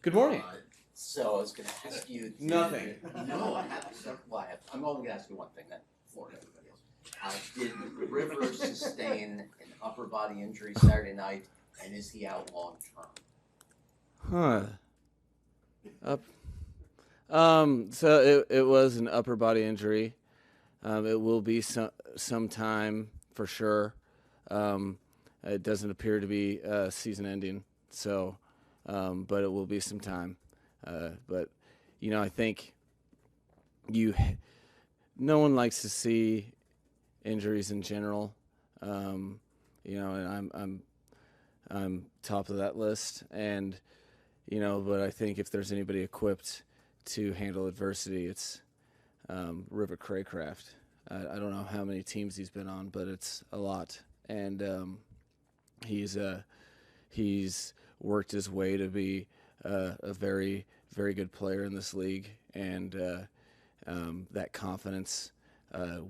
Good morning. So I was going to ask you. Nothing. No, I have several. Well, I'm only going to ask you one thing. Then Florida, everybody else. Did Rivers sustain an upper body injury Saturday night, and is he out long term? So it was an upper body injury. It will be some time for sure. It doesn't appear to be season ending. So, but it will be some time. But I think no one likes to see injuries in general. And I'm top of that list. And but I think if there's anybody equipped to handle adversity, it's River Craycraft. I don't know how many teams he's been on, but it's a lot. And he's worked his way to be a very, very good player in this league, and that confidence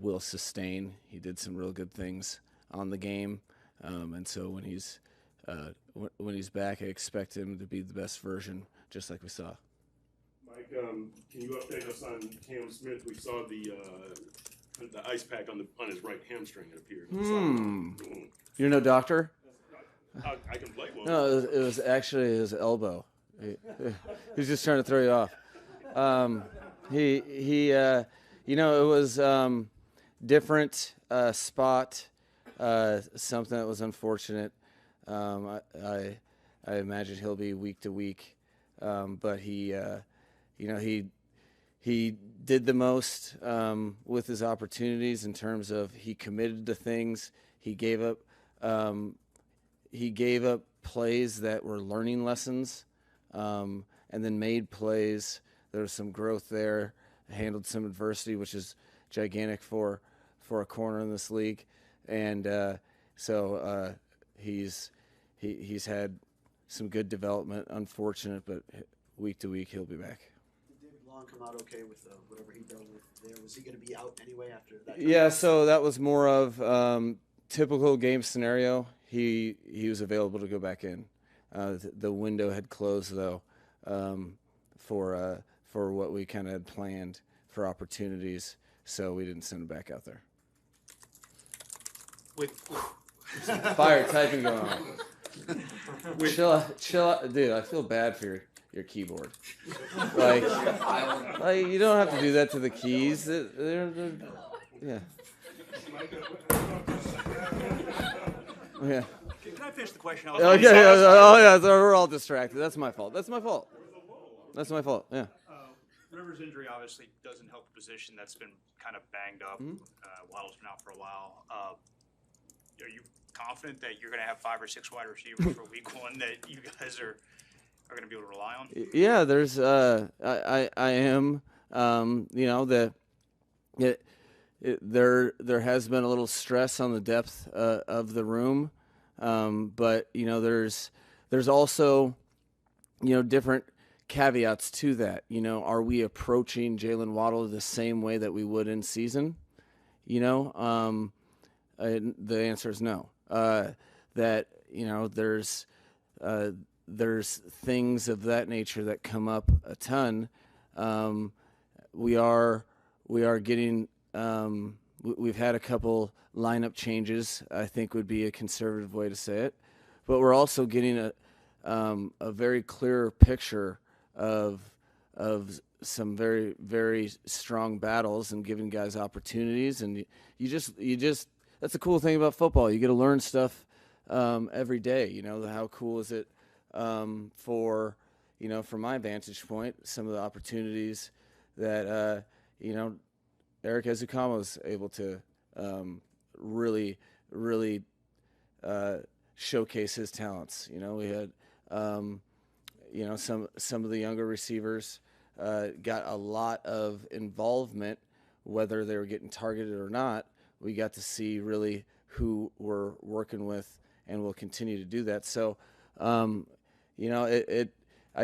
will sustain. He did some real good things on the game, and so when he's back, I expect him to be the best version, just like we saw. Mike, can you update us on Cam Smith? We saw the ice pack on his right hamstring, it appeared. You're no doctor? I can play one. No, it was actually his elbow. He was just trying to throw you off. It was different spot, something that was unfortunate. I imagine he'll be week to week, but he did the most with his opportunities in terms of he committed to things. He gave up plays that were learning lessons, and then made plays. There was some growth there, handled some adversity, which is gigantic for a corner in this league. And so he's had some good development. Unfortunate, but week to week he'll be back. Did David Long come out okay with whatever he dealt with there? Was he going to be out anyway after that? Yeah, so that was more of typical game scenario. He was available to go back in. The window had closed though, for what we kind of had planned for opportunities, so we didn't send him back out there. With Fire typing going on. Chill out, dude. I feel bad for your keyboard. Like you don't have to do that to the keys. They're yeah. Yeah. Can I finish the question? Okay. Yeah. So we're all distracted. That's my fault. Yeah. Rivers' injury obviously doesn't help the position that's been kind of banged up. Waddle's been out for a while. Are you confident that you're going to have 5 or 6 wide receivers for week 1 that you guys are going to be able to rely on? Yeah, there's I am there has been a little stress on the depth of the room, but there's also different caveats to that. Are we approaching Jalen Waddle the same way that we would in season? The answer is no. That there's things of that nature that come up a ton. We are getting. We've had a couple lineup changes, I think would be a conservative way to say it, but we're also getting a very clear picture of some very, very strong battles and giving guys opportunities. And you just that's the cool thing about football. You get to learn stuff every day. How cool is it from my vantage point, some of the opportunities that Eric Ezukama was able to really showcase his talents. We had some of the younger receivers got a lot of involvement, whether they were getting targeted or not. We got to see really who we're working with, and we'll continue to do that. So, I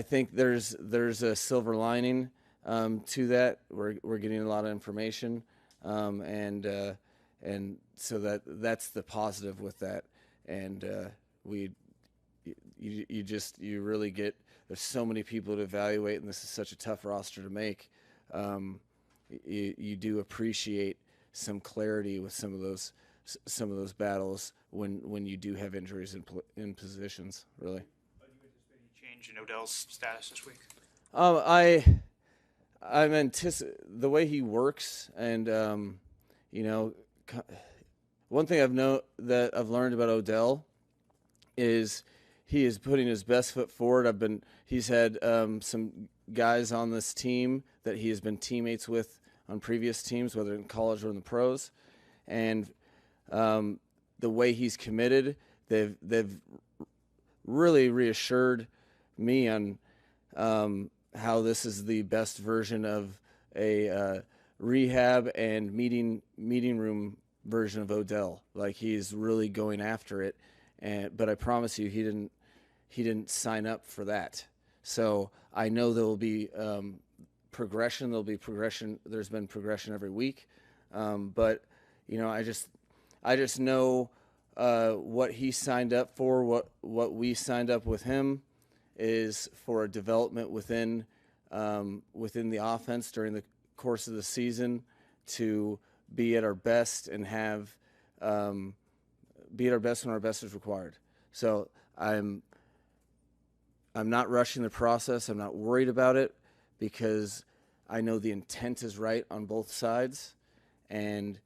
think there's a silver lining to that. We're getting a lot of information, and so that's the positive with that. And you really get there's so many people to evaluate, and this is such a tough roster to make. You do appreciate some clarity with some of those battles when you do have injuries in positions. Really, Do you anticipate any change in Odell's status this week? I'm the way he works, and one thing I've learned about Odell is he is putting his best foot forward. He's had some guys on this team that he has been teammates with on previous teams, whether in college or in the pros, and the way he's committed, they've really reassured me on how this is the best version of a rehab and meeting room version of Odell. Like, he's really going after it, but I promise you, he didn't sign up for that. So I know there will be progression. There'll be progression. There's been progression every week, but I just know what he signed up for. What we signed up with him is for a development within the offense during the course of the season to be at our best and be at our best when our best is required. So I'm not rushing the process. I'm not worried about it because I know the intent is right on both sides, and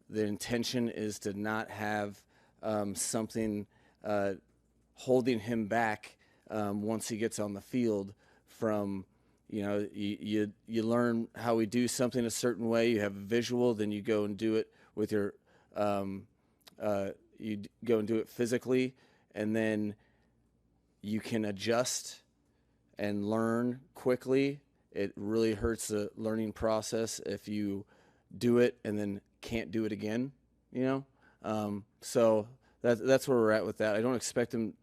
the intention is to not have something holding him back once he gets on the field. From you learn how we do something a certain way. You have a visual, then you go and do it with your you go and do it physically, and then you can adjust and learn quickly. It really hurts the learning process if you do it and then can't do it again. So that's where we're at with that. I don't expect him.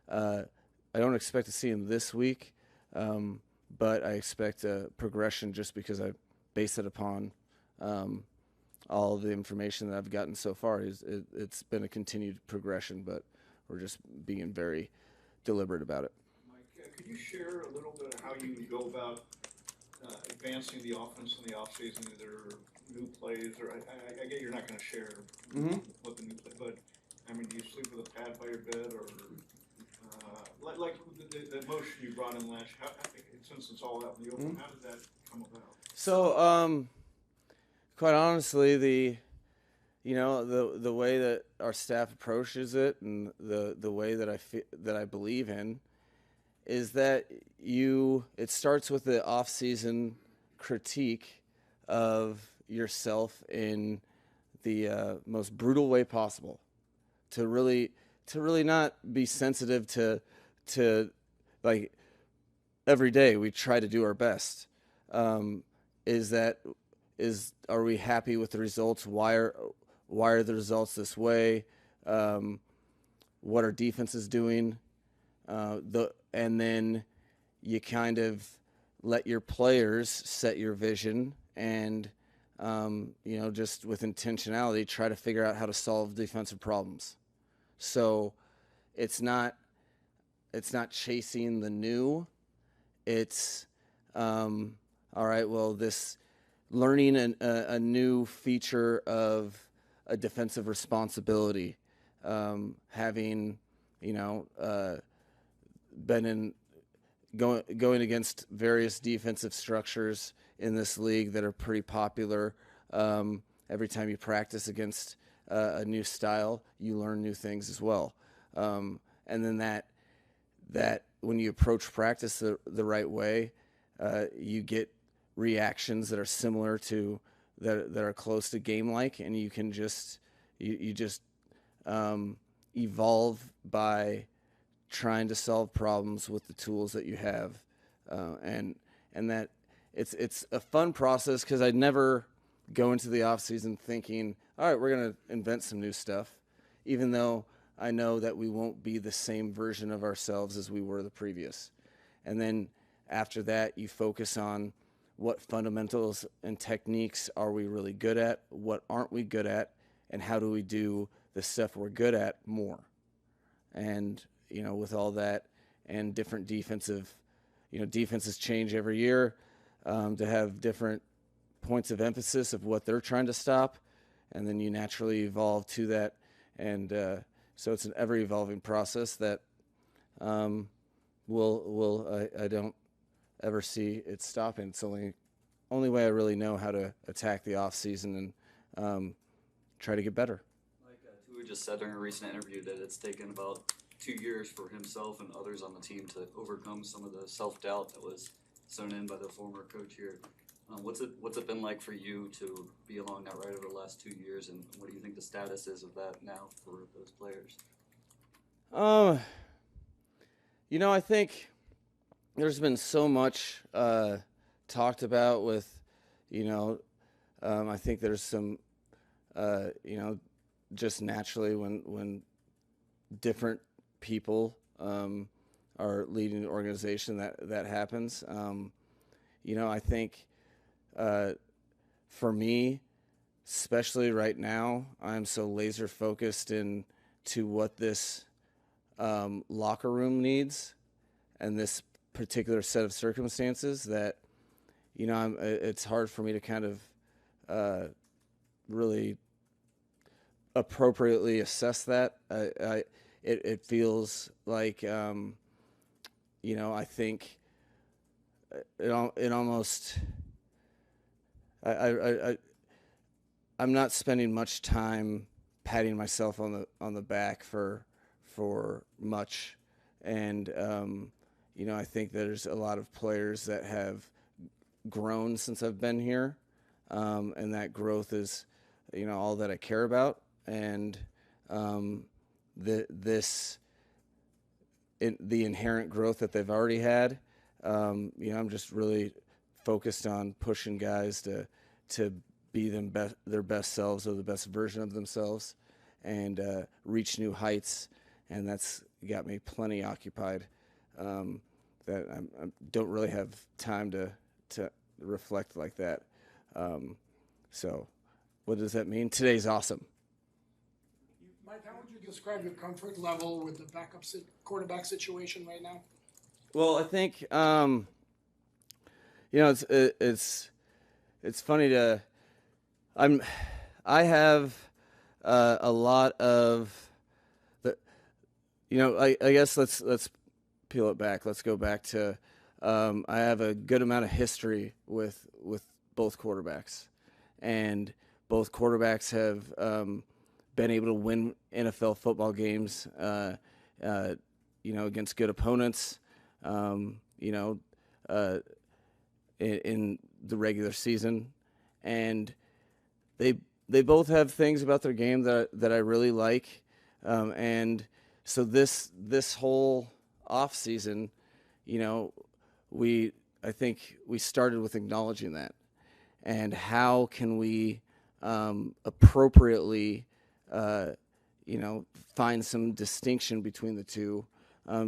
I don't expect to see him this week, but I expect a progression just because I base it upon all of the information that I've gotten so far. It's been a continued progression, but we're just being very deliberate about it. Mike, could you share a little bit of how you go about advancing the offense in the offseason, either new plays or I get you're not going to share what the new play, but I mean, do you sleep with a pad by your bed or like the motion you brought in last year? Since it's all out in the open, how did that come about? So, quite honestly, the way that our staff approaches it and the way that I believe in is that it starts with the off-season critique of yourself in the most brutal way possible, to really not be sensitive to like every day we try to do our best. Are we happy with the results? Why are the results this way? What our defense is doing? And then you kind of let your players set your vision and, just with intentionality, try to figure out how to solve defensive problems. So it's not chasing the new. It's, all right, well, this learning a new feature of a defensive responsibility, having, been going against various defensive structures in this league that are pretty popular. Every time you practice against a new style, you learn new things as well. And then that when you approach practice the right way, you get reactions that are similar to that are close to game-like, and you can just evolve by trying to solve problems with the tools that you have, and that it's a fun process because I never go into the off season thinking, all right, we're gonna invent some new stuff, even though I know that we won't be the same version of ourselves as we were the previous. And then after that, you focus on what fundamentals and techniques are we really good at, what aren't we good at, and how do we do the stuff we're good at more. And with all that and different defensive defenses change every year, to have different points of emphasis of what they're trying to stop, and then you naturally evolve to that. And so it's an ever-evolving process that I don't ever see it stopping. It's only way I really know how to attack the off season and try to get better. Like Tua just said during a recent interview that it's taken about 2 years for himself and others on the team to overcome some of the self-doubt that was sown in by the former coach here. What's it been like for you to be along that ride over the last 2 years, and what do you think the status is of that now for those players? I think there's been so much talked about with, I think there's some, just naturally when different people are leading the organization that happens. I think for me, especially right now, I'm so laser focused into what this locker room needs and this particular set of circumstances that, it's hard for me to kind of really appropriately assess that. It feels like, I think it almost, I'm not spending much time patting myself on the back for much, and I think there's a lot of players that have grown since I've been here, and that growth is all that I care about, and the inherent growth that they've already had. I'm just really focused on pushing guys to be their best selves, or the best version of themselves, and reach new heights. And that's got me plenty occupied. That I don't really have time to reflect like that. So, what does that mean? Today's awesome. Mike, how would you describe your comfort level with the quarterback situation right now? Well, I think it's funny to I have a lot of the I guess let's peel it back. Let's go back to I have a good amount of history with both quarterbacks, and both quarterbacks have been able to win NFL football games against good opponents. In the regular season, and they both have things about their game that I really like, and so this whole off season, I think we started with acknowledging that, and how can we appropriately find some distinction between the two,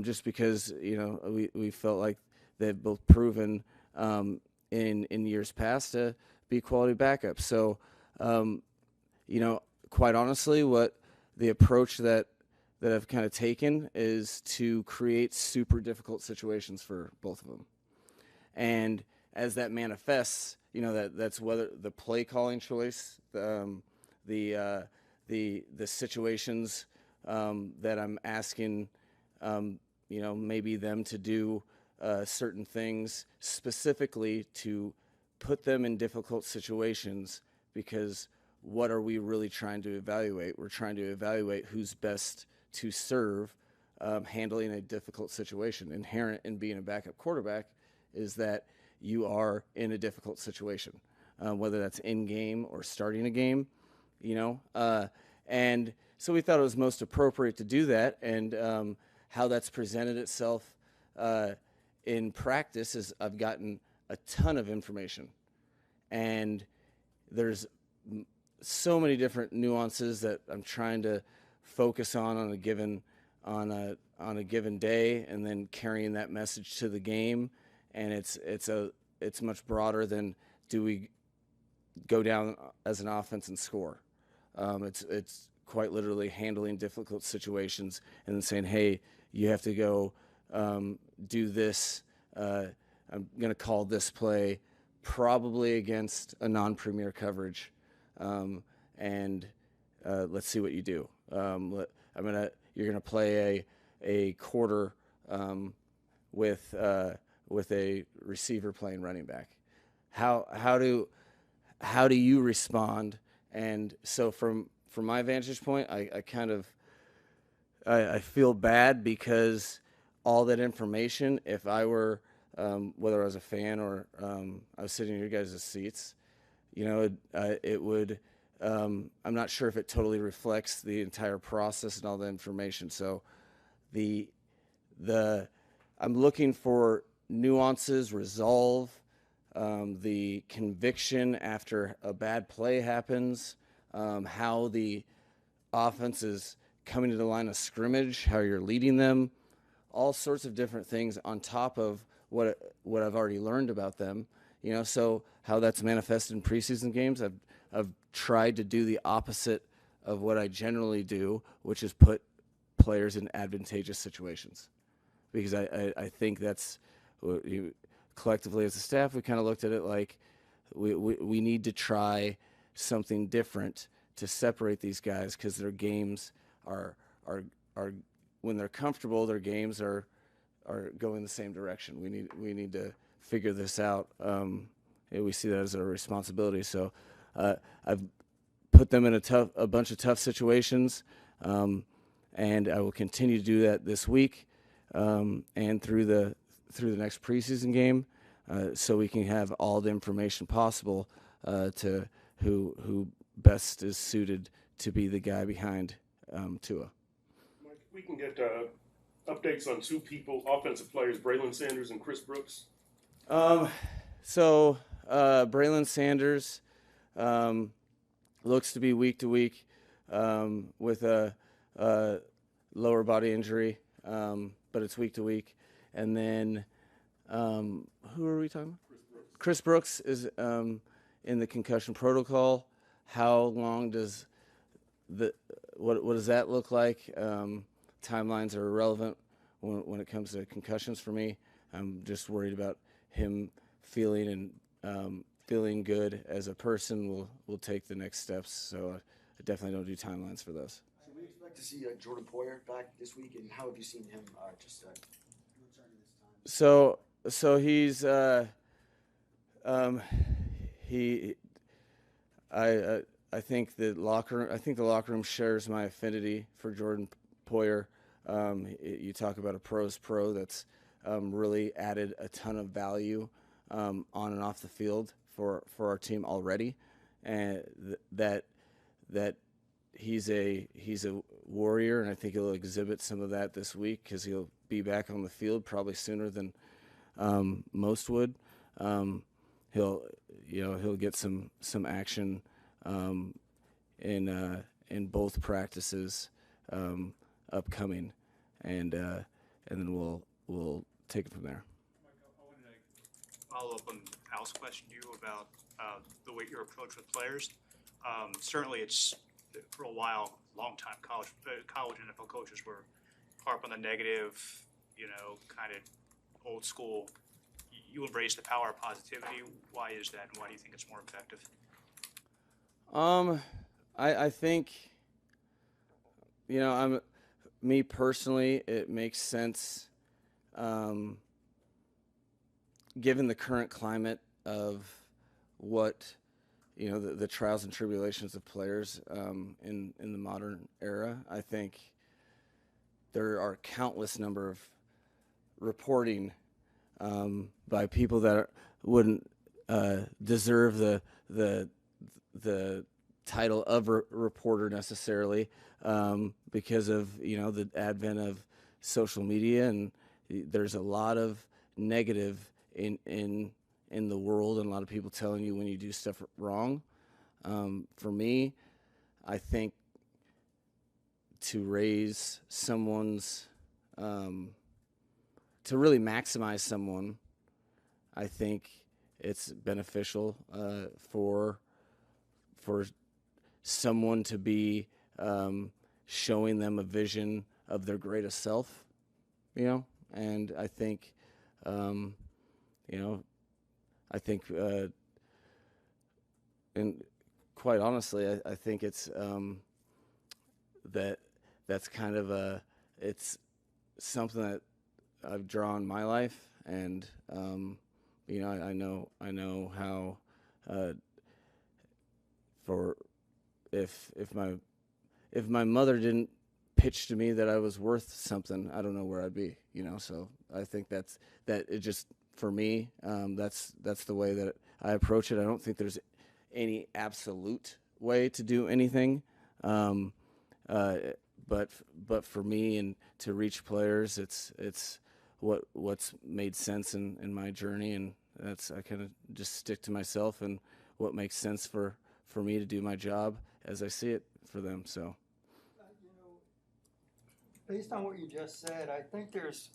just because we felt like they've both proven in years past to be quality backups. So, quite honestly, what the approach that I've kind of taken is to create super difficult situations for both of them. And as that manifests, that's whether the play calling choice, the situations that I'm asking, maybe them to do certain things specifically to put them in difficult situations, because what are we really trying to evaluate? We're trying to evaluate who's best to serve handling a difficult situation. Inherent in being a backup quarterback is that you are in a difficult situation, whether that's in game or starting a game, and so we thought it was most appropriate to do that. And how that's presented itself in practice is I've gotten a ton of information, and there's so many different nuances that I'm trying to focus on a given day, and then carrying that message to the game. And it's much broader than do we go down as an offense and score. It's quite literally handling difficult situations and then saying, hey, you have to go do this I'm going to call this play probably against a non-premier coverage, and let's see what you do. You're gonna play a quarter with a receiver playing running back. How do you respond? And so from my vantage point, I feel bad because all that information, if I were whether I was a fan or I was sitting in your guys' seats, it would. I'm not sure if it totally reflects the entire process and all the information. So, I'm looking for nuances, resolve, the conviction after a bad play happens, how the offense is coming to the line of scrimmage, how you're leading them, all sorts of different things on top of what I've already learned about them. So how that's manifested in preseason games, I've tried to do the opposite of what I generally do, which is put players in advantageous situations, because I think that's collectively as a staff, we kind of looked at it like we need to try something different to separate these guys, because their games are when they're comfortable, their games are going the same direction. We need to figure this out. We see that as a responsibility. So I've put them in a bunch of tough situations, and I will continue to do that this week and through the next preseason game, so we can have all the information possible to who best is suited to be the guy behind Tua. Mike, if we can get updates on two people, offensive players, Braylon Sanders and Chris Brooks. So Braylon Sanders looks to be week to week with a lower body injury, but it's week to week. And then who are we talking about? Chris Brooks is in the concussion protocol. How long does what does that look like? Timelines are irrelevant when it comes to concussions for me. I'm just worried about him feeling good as a person. We'll take the next steps. So I definitely don't do timelines for those. Should we expect to see Jordan Poyer back this week, and how have you seen him just returning this time? So he's I think the locker room shares my affinity for Jordan Poyer. You talk about a pro's pro that's really added a ton of value on and off the field for our team already, and that he's a warrior, and I think he'll exhibit some of that this week, because he'll be back on the field probably sooner than most would. He'll get some action in both practices upcoming, and then we'll take it from there. I wanted to follow up on Al's question to you about the way your approach with players. Certainly, it's for a while, long time college and NFL coaches were harp on the negative, kind of old school. You embrace the power of positivity. Why is that, and why do you think it's more effective? I think, me personally, it makes sense, given the current climate of what, the trials and tribulations of players in the modern era. I think there are countless number of reporting by people that wouldn't deserve the title of reporter necessarily, because of the advent of social media, and there's a lot of negative in the world, and a lot of people telling you when you do stuff wrong. For me, I think to raise someone's to really maximize someone, I think it's beneficial for someone to be showing them a vision of their greatest self, and I think I think, and quite honestly, I think it's that's kind of it's something that I've drawn my life, and I know how for if my mother didn't pitch to me that I was worth something, I don't know where I'd be. So I think that it just, for me, that's the way that I approach it. I don't think there's any absolute way to do anything, but for me and to reach players, it's what's made sense in my journey, and I kind of just stick to myself and what makes sense for me to do my job as I see it for them. So. Based on what you just said, I think there's,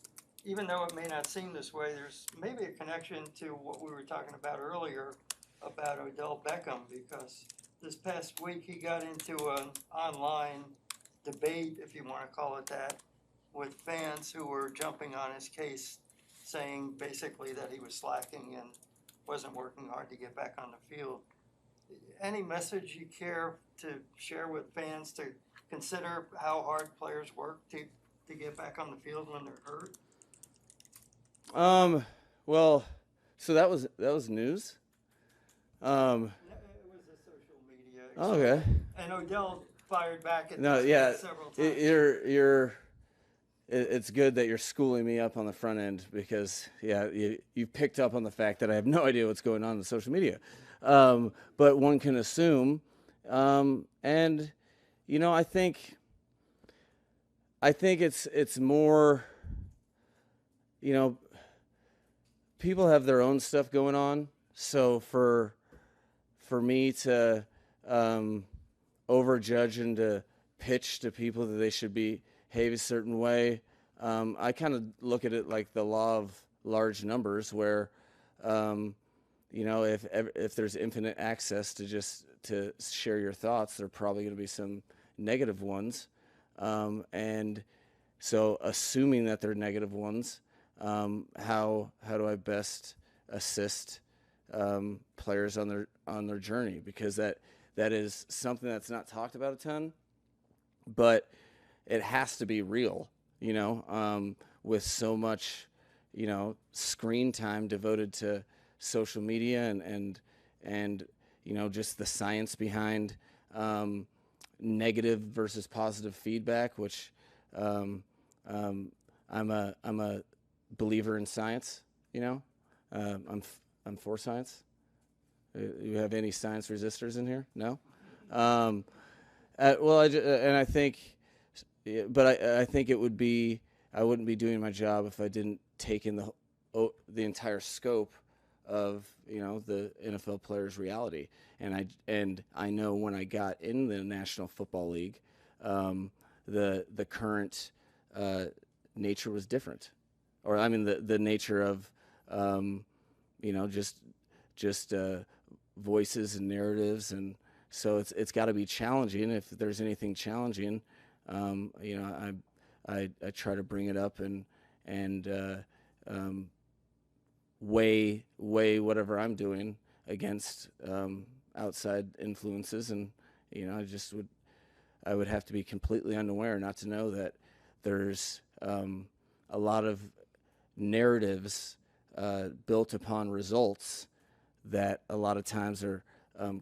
even though it may not seem this way, there's maybe a connection to what we were talking about earlier about Odell Beckham, because this past week he got into an online debate, if you want to call it that, with fans who were jumping on his case, saying basically that he was slacking and wasn't working hard to get back on the field. Any message you care to share with fans to consider how hard players work to get back on the field when they're hurt? Well, so that was news. It was a social media. Okay. And Odell fired back at several times. It's good that you're schooling me up on the front end, because you picked up on the fact that I have no idea what's going on in social media. But one can assume, and I think it's more, people have their own stuff going on. So for me to overjudge and to pitch to people that they should behave a certain way, I kind of look at it like the law of large numbers, where if there's infinite access to share your thoughts, there are probably going to be some negative ones. And so assuming that they're negative ones, how do I best assist players on their journey? Because that is something that's not talked about a ton, but it has to be real, with so much, screen time devoted to social media and just the science behind negative versus positive feedback, which I'm a believer in science. I'm for science. You have any science resistors in here? No. I think, but I think it would be, I wouldn't be doing my job if I didn't take in the entire scope of the NFL players' reality. And I know when I got in the National Football League, the current nature was different, or I mean the nature of just voices and narratives, and so it's got to be challenging. If there's anything challenging, I try to bring it up and weigh whatever I'm doing against outside influences, and I would have to be completely unaware not to know that there's a lot of narratives built upon results that a lot of times are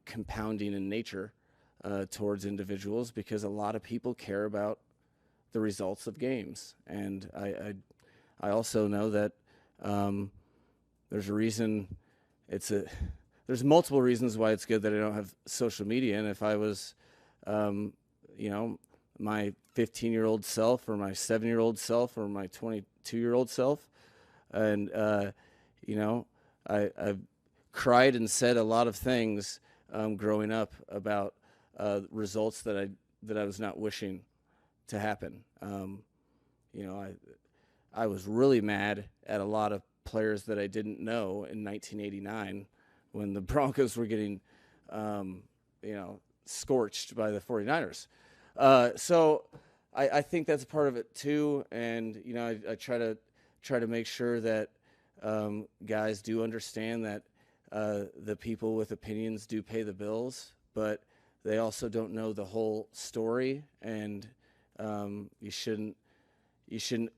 compounding in nature towards individuals, because a lot of people care about the results of games. And I also know that there's a reason there's multiple reasons why it's good that I don't have social media. And if I was, my 15-year-old self or my 7-year-old self or my 22-year-old self, and, I've cried and said a lot of things growing up about results that I was not wishing to happen. I was really mad at a lot of players that I didn't know in 1989 when the Broncos were getting, scorched by the 49ers. So I think that's part of it too. And, I try to make sure that guys do understand that the people with opinions do pay the bills, but they also don't know the whole story, and you shouldn't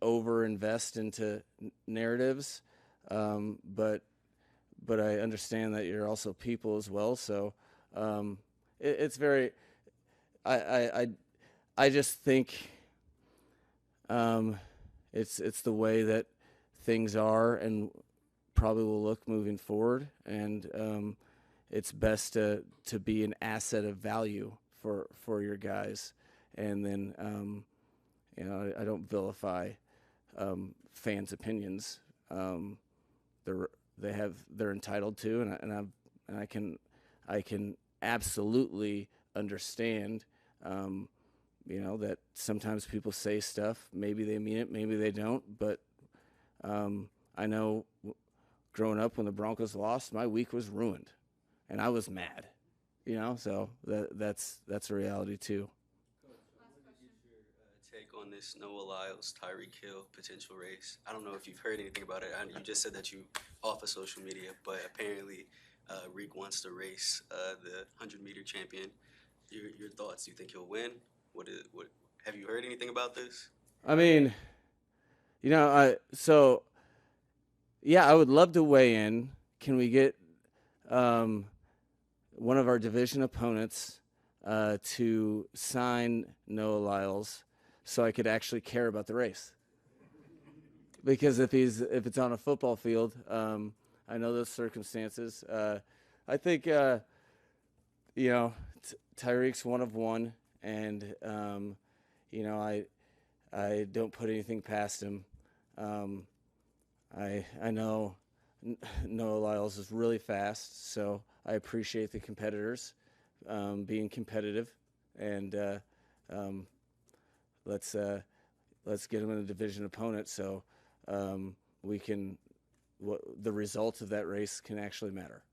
over-invest into narratives. But I understand that you're also people as well, so it's very. I just think it's the way that things are and probably will look moving forward, and it's best to be an asset of value for your guys, and then I don't vilify fans' opinions. They're entitled to, and I can absolutely understand. That sometimes people say stuff. Maybe they mean it, maybe they don't. But I know growing up when the Broncos lost, my week was ruined, and I was mad. So that's a reality too. Take on this Noah Lyles, Tyreek Hill potential race. I don't know if you've heard anything about it. You just said that you off of social media, but apparently Reek wants to race the 100-meter champion. Your thoughts? Do you think he'll win? What have you heard anything about this? I mean, I would love to weigh in. Can we get one of our division opponents to sign Noah Lyles so I could actually care about the race? Because if it's on a football field, I know those circumstances. I think Tyreek's one of one, and I don't put anything past him. I know Noah Lyles is really fast, so I appreciate the competitors being competitive, and let's get him in a division opponent so the result of that race can actually matter.